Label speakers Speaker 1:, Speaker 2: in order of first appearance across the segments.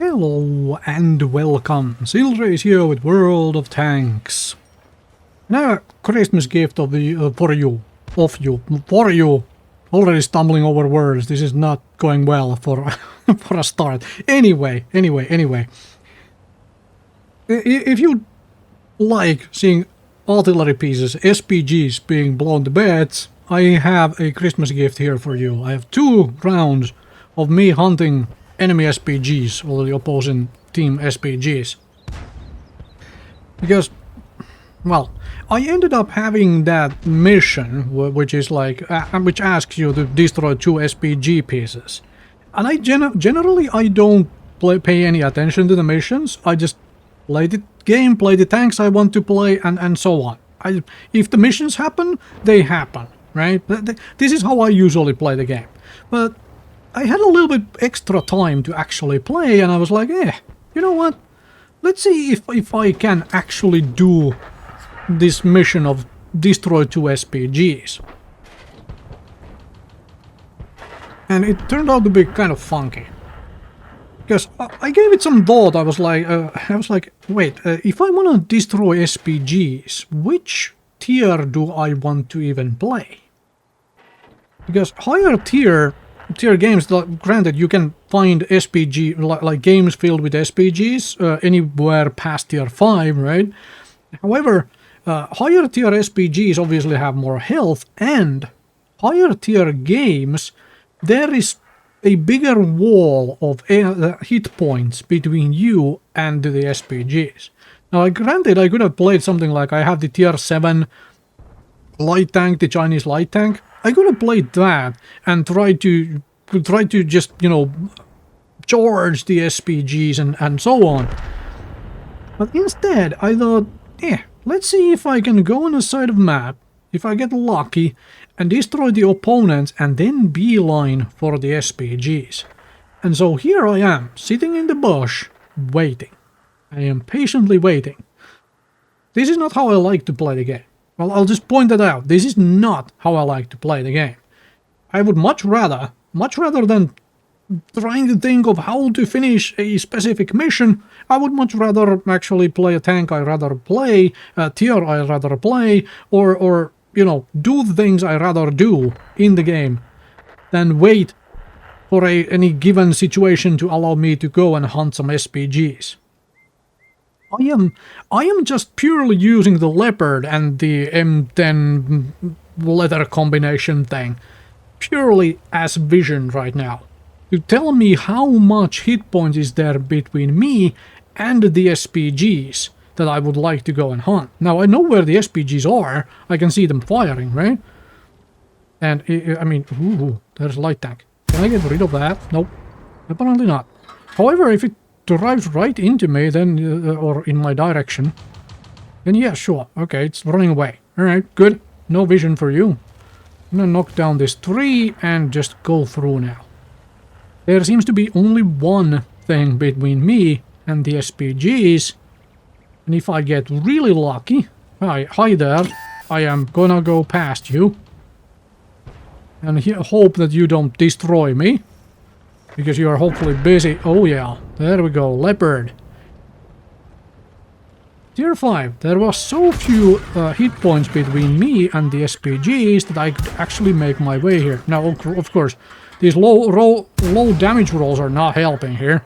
Speaker 1: Hello and welcome. Silrace here with World of Tanks. Now a Christmas gift of the for you. Already stumbling over words. This is not going well for for a start. Anyway. If you like seeing artillery pieces, SPGs being blown to bits, I have a Christmas gift here for you. I have 2 rounds of me hunting enemy SPGs, or the opposing team SPGs. Because, well, I ended up having that mission, which is like, which asks you to destroy 2 SPG pieces. And I generally I don't pay any attention to the missions. I just play the game, play the tanks I want to play, and so on. If the missions happen, they happen, right? This is how I usually play the game. But I had a little bit extra time to actually play, and I was like, you know what? Let's see if I can actually do this mission of destroy 2 SPGs. And it turned out to be kind of funky. Because I gave it some thought. I was like, wait, if I want to destroy SPGs, which tier do I want to even play? Because higher tier games, granted, you can find SPG, like games filled with SPGs anywhere past tier 5, right? However, higher tier SPGs obviously have more health, and higher tier games, there is a bigger wall of hit points between you and the SPGs. Now, granted, I could have played something like I have the tier 7 light tank, the Chinese light tank. I could have played that and tried to just, you know, charge the SPGs and so on. But instead, I thought, let's see if I can go on a side of map, if I get lucky, and destroy the opponents and then beeline for the SPGs. And so here I am, sitting in the bush, waiting. I am patiently waiting. This is not how I like to play the game. Well, I'll just point that out. This is not how I like to play the game. I would much rather than trying to think of how to finish a specific mission, I would much rather actually play a tank I'd rather play, a tier I'd rather play, or you know, do the things I'd rather do in the game than wait for any given situation to allow me to go and hunt some SPGs. I am just purely using the Leopard and the M10 leather combination thing purely as vision right now. To tell me how much hit points is there between me and the SPGs that I would like to go and hunt. Now, I know where the SPGs are. I can see them firing, right? And, I mean, ooh, there's a light tank. Can I get rid of that? Nope. Apparently not. However, if it drives right into me, then, or in my direction, then yeah, sure. Okay, it's running away. Alright, good. No vision for you. I'm gonna knock down this tree and just go through now. There seems to be only one thing between me and the SPGs. And if I get really lucky... Hi there. I am gonna go past you. And hope that you don't destroy me. Because you are hopefully busy. Oh yeah, there we go, Leopard. Tier 5. There was so few hit points between me and the SPGs that I could actually make my way here. Now, of course, these low damage rolls are not helping here.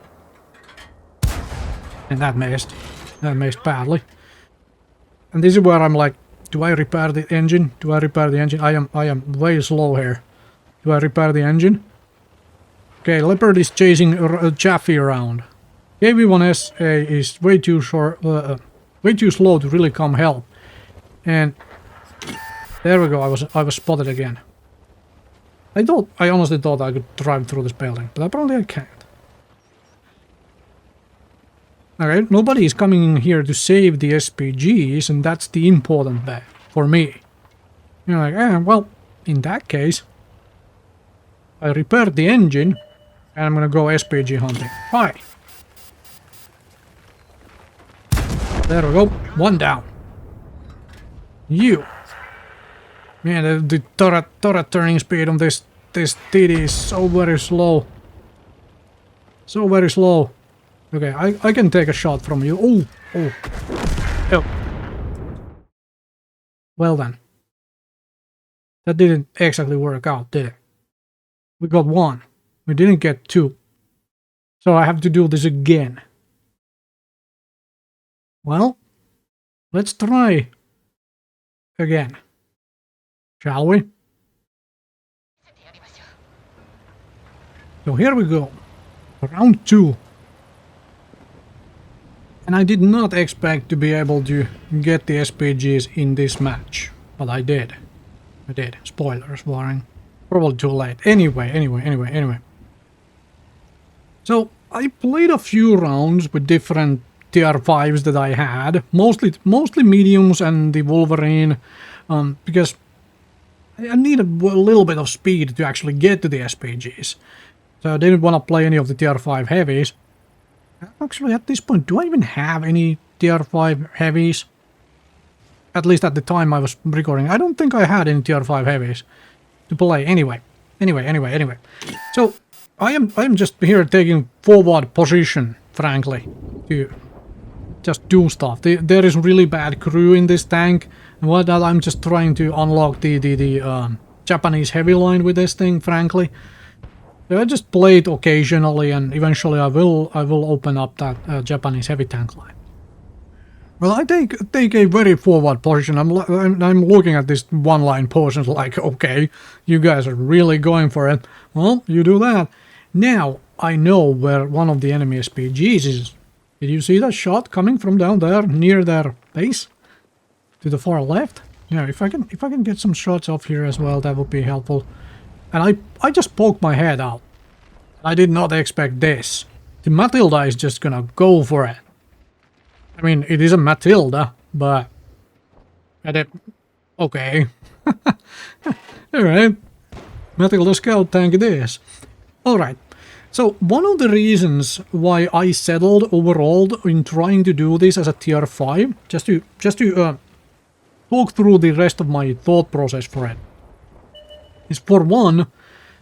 Speaker 1: And that missed. That missed badly. And this is where I'm like, do I repair the engine? Do I repair the engine? I am way slow here. Do I repair the engine? Okay, Leopard is chasing Chaffee around. KV-1SA is way too short, way too slow to really come help. And there we go. I was spotted again. I honestly thought I could drive through this building, but apparently I can't. Alright, nobody is coming in here to save the SPGs, and that's the important thing for me. You're like, well, in that case, I repaired the engine, and I'm gonna go SPG hunting. Hi! There we go. One down. You! Man, the turret turning speed on this TD is so very slow. So very slow. Okay, I can take a shot from you. Oh, oh. Oh. Well then. That didn't exactly work out, did it? We got 1. We didn't get 2. So I have to do this again. Well, let's try again. Shall we? So here we go. Round 2. And I did not expect to be able to get the SPGs in this match. But I did. I did. Spoilers warning. Probably too late. Anyway. So I played a few rounds with different tier 5s that I had. Mostly mediums and the Wolverine. Because I needed a little bit of speed to actually get to the SPGs. So I didn't want to play any of the tier 5 heavies. Actually, at this point, do I even have any tier 5 heavies? At least at the time I was recording. I don't think I had any tier 5 heavies to play. Anyway. So, I am just here taking forward position, frankly, to just do stuff. There is really bad crew in this tank. And what that I'm just trying to unlock the Japanese heavy line with this thing, frankly. So I just play it occasionally, and eventually I will open up that Japanese heavy tank line. Well, I take a very forward position. I'm looking at this one line position like, okay, you guys are really going for it. Well, you do that. Now I know where one of the enemy SPGs is. Did you see that shot coming from down there near their base? To the far left? Yeah, if I can get some shots off here as well, that would be helpful. And I just poked my head out. I did not expect this. The Matilda is just gonna go for it. I mean, it is a Matilda, but... Okay. Alright. Matilda scout tank it is. Alright. So, one of the reasons why I settled overall in trying to do this as a tier 5, just to talk through the rest of my thought process for it, is for one,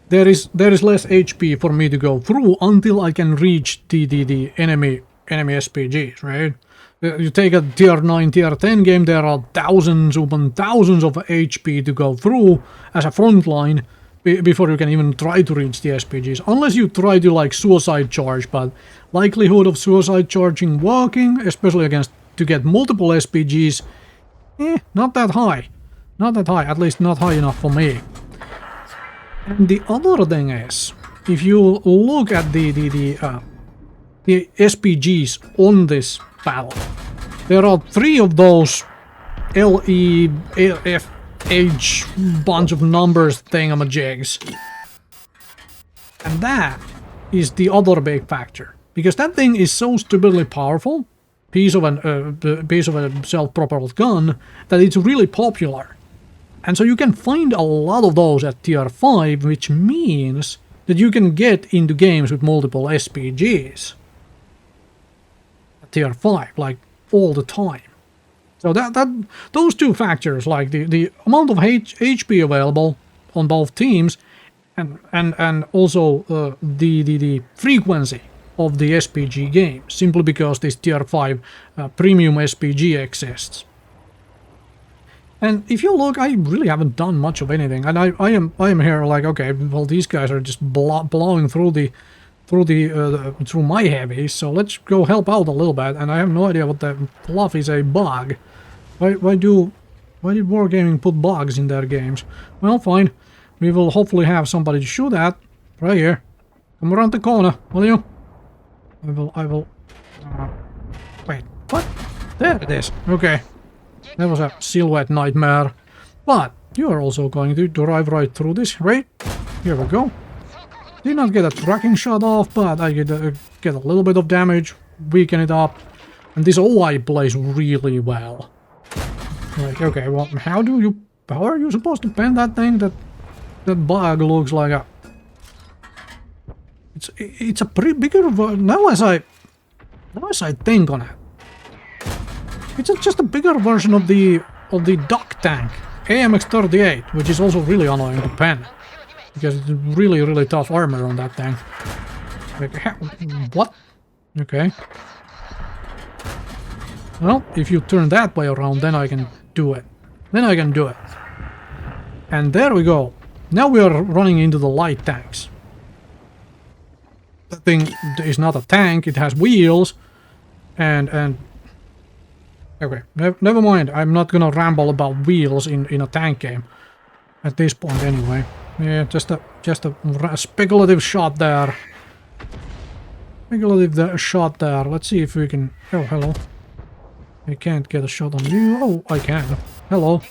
Speaker 1: there is less HP for me to go through until I can reach the enemy SPGs, right? You take a tier 9, tier 10 game, there are thousands upon thousands of HP to go through as a front line before you can even try to reach the SPGs. Unless you try to like suicide charge, but likelihood of suicide charging working, especially to get multiple SPGs, not that high. Not that high, at least not high enough for me. And the other thing is, if you look at the SPGs on this battle, there are 3 of those LEFH bunch of numbers thingamajigs. And that is the other big factor. Because that thing is so stupidly powerful, piece of a self-propelled gun, that it's really popular. And so you can find a lot of those at tier 5, which means that you can get into games with multiple SPGs. At tier 5, like, all the time. So those 2 factors, like the amount of HP available on both teams, and also the frequency of the SPG game, simply because this tier 5 premium SPG exists. And if you look, I really haven't done much of anything, and I am here like, okay, well, these guys are just blowing through my heavies, so let's go help out a little bit. And I have no idea what the fluff is a bug. Why did Wargaming put bugs in their games? Well, fine. We will hopefully have somebody to shoot at right here. Come around the corner, will you? I will. Wait, what? There it is. Okay. That was a silhouette nightmare. But you are also going to drive right through this, right? Here we go. Did not get a tracking shot off, but I get a little bit of damage, weaken it up, and this OI plays really well. Like, okay, well, how are you supposed to pen that thing? That bug looks like a... It's a pretty bigger... Now as I think on it, it's just a bigger version of the duck tank, AMX-38, which is also really annoying to pen. Because it's really tough armor on that thing. Like, what? Okay. Well, if you turn that way around, then I can do it. Then I can do it. And there we go. Now we are running into the light tanks. That thing is not a tank, it has wheels. And okay, never mind. I'm not gonna ramble about wheels in a tank game. At this point anyway. Yeah, just a speculative shot there. Speculative shot there. Let's see if we can... Oh, hello. I can't get a shot on you. Oh, I can. Hello.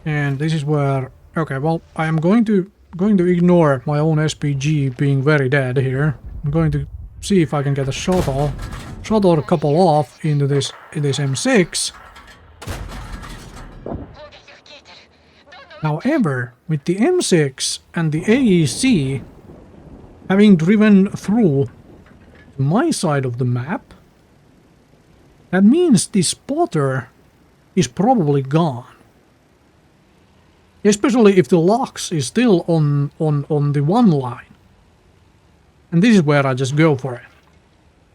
Speaker 1: And this is where... Okay, well, I am going to ignore my own SPG being very dead here. I'm going to see if I can get a shot or a couple off into this M6. However, with the M6 and the AEC having driven through my side of the map, that means the spotter is probably gone. Especially if the LOX is still on the one line. And this is where I just go for it.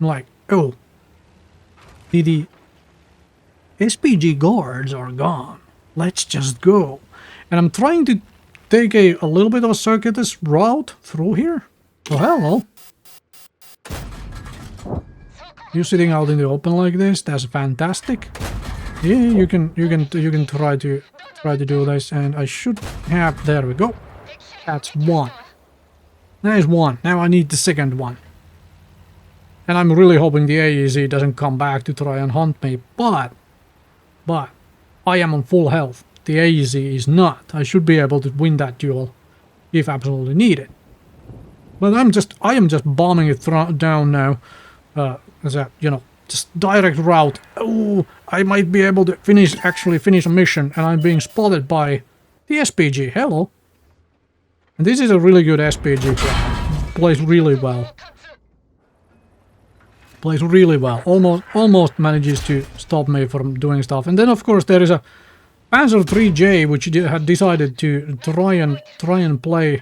Speaker 1: I'm like, oh, the SPG guards are gone. Let's just go. And I'm trying to take a little bit of a circuitous route through here. Oh, hello. You sitting out in the open like this? That's fantastic. Yeah, you can try to do this, and I should have... There we go. That's one. There's one. Now I need the second one. And I'm really hoping the AEC doesn't come back to try and hunt me, but I am on full health. The AEC is not. I should be able to win that duel if absolutely needed. But I am just bombing it down now. As a, you know, just direct route. Oh, I might be able to actually finish a mission, and I'm being spotted by the SPG. Hello. And this is a really good SPG. Plays really well. Plays really well. Almost manages to stop me from doing stuff. And then of course there is a Panzer 3J which had decided to try and play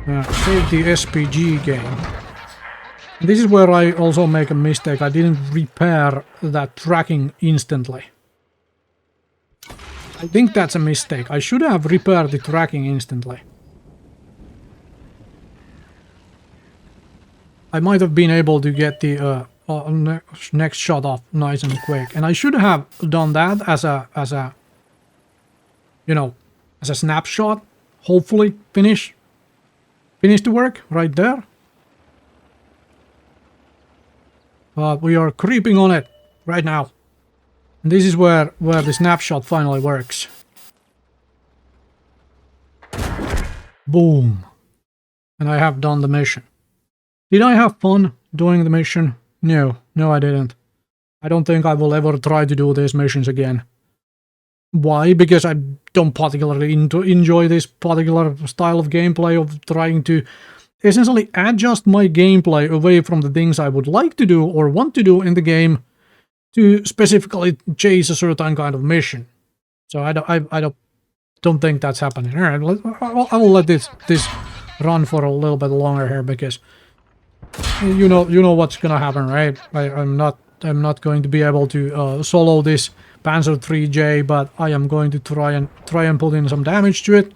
Speaker 1: save the SPG game. And this is where I also make a mistake. I didn't repair that tracking instantly. I think that's a mistake. I should have repaired the tracking instantly. I might have been able to get the next shot off nice and quick, and I should have done that as a you know, as a snapshot. Hopefully finish the work right there. But we are creeping on it right now, and this is where the snapshot finally works. Boom, and I have done the mission. Did I have fun doing the mission? No, I didn't. I don't think I will ever try to do these missions again. Why? Because I don't particularly enjoy this particular style of gameplay of trying to essentially adjust my gameplay away from the things I would like to do or want to do in the game to specifically chase a certain kind of mission. So I don't think that's happening. All right, I will let this run for a little bit longer here, because you know what's gonna happen, right? I'm not going to be able to solo this Panzer 3J, but I am going to try and put in some damage to it.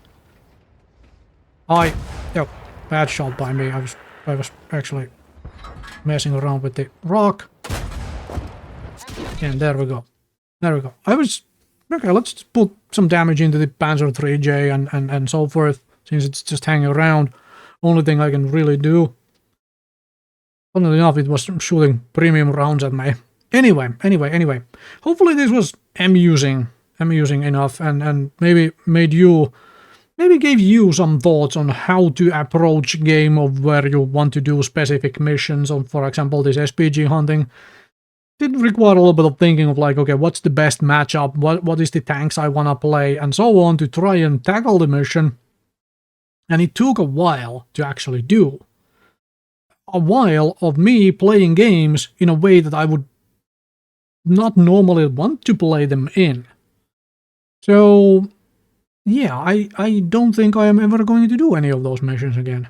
Speaker 1: Bad shot by me. I was actually messing around with the rock. And there we go. There we go. Okay, let's put some damage into the Panzer 3J and so forth, since it's just hanging around. Only thing I can really do. Funnily enough, it was shooting premium rounds at me. Anyway. Hopefully this was amusing enough, and maybe gave you some thoughts on how to approach a game of where you want to do specific missions on, for example, this SPG hunting. Did require a little bit of thinking of like, okay, what's the best matchup, what is the tanks I want to play, and so on, to try and tackle the mission. And it took a while to actually do. A while of me playing games in a way that I would not normally want to play them in. So yeah, I don't think I am ever going to do any of those missions again.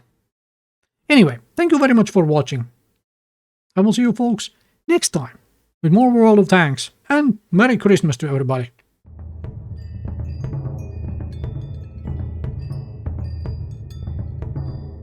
Speaker 1: Anyway, thank you very much for watching. I will see you folks next time with more World of Tanks, and Merry Christmas to everybody.